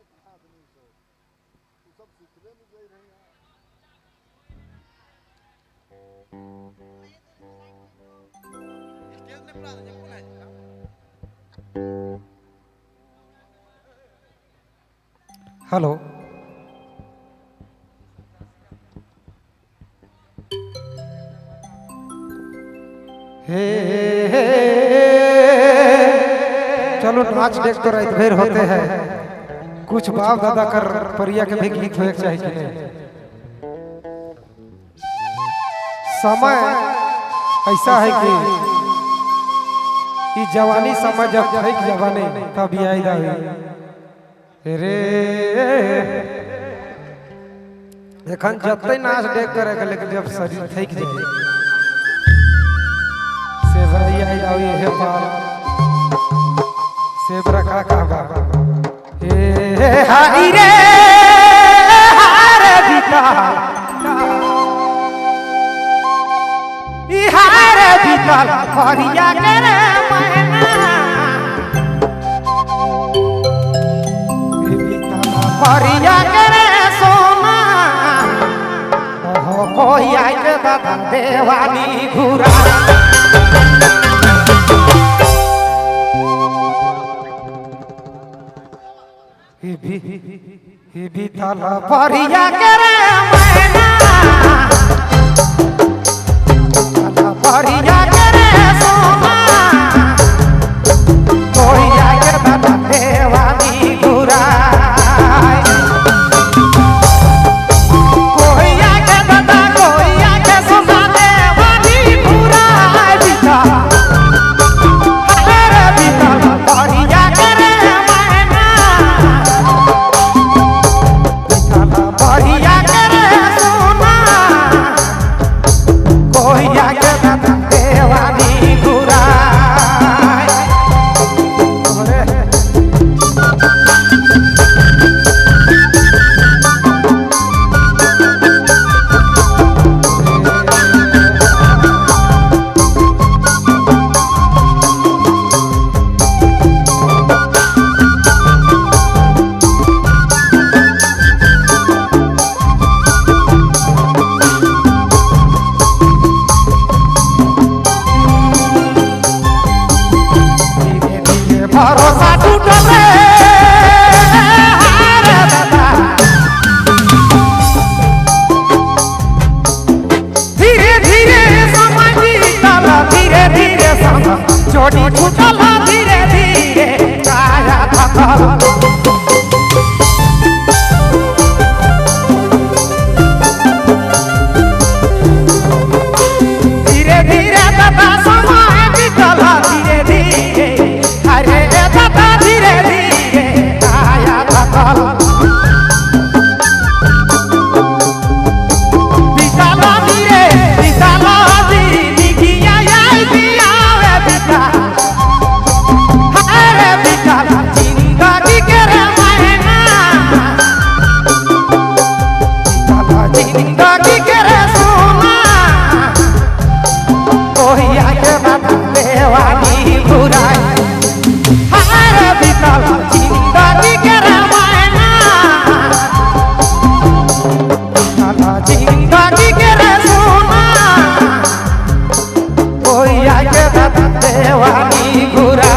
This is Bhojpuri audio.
आदमी सब सीखने में गई रही हैं। हेलो हे चलो नाच देख तो रात भर होते हैं कुछ बाप दादा कर परिया के भी गीत होए चाहिए कि नहीं। समय ऐसा है कि ये जवानी समय जब है कि जवानी तब याद आवे रे एखन जते नाच देख करे लेकिन जब शरीर थक जाए से भैया आवे हे पाल से बरका का बाबा हे हाय रे हारे बिता ई हारे बिता परिया करे मैना परिया करे सोना हो कोई आई के दादा देवानी घुरा ही भी ताला परिया करे मैना ताला परिया करे सोना कोई आई के दादा देवानी घुरा भरोसा टूटल रे हारे दादा धीरे धीरे समय बीतल धीरे धीरे समय जोड़ी टूटल धीरे धीरे काया थकल धीरे धीरे दादा समय बीतल धीरे धीरे अरे दादा धीरे धीरे काया थकल बिताला धीरे बिताला धीरे निगिया आई दिया वे बिता अरे बिताला जिंदगी के रे महीना बिताला जिंदगी के रे सोना कोई आके बात देवानी बुराई जिंदगी के रामायणा जिंदगी के सोना कोई आके देवानी घुरा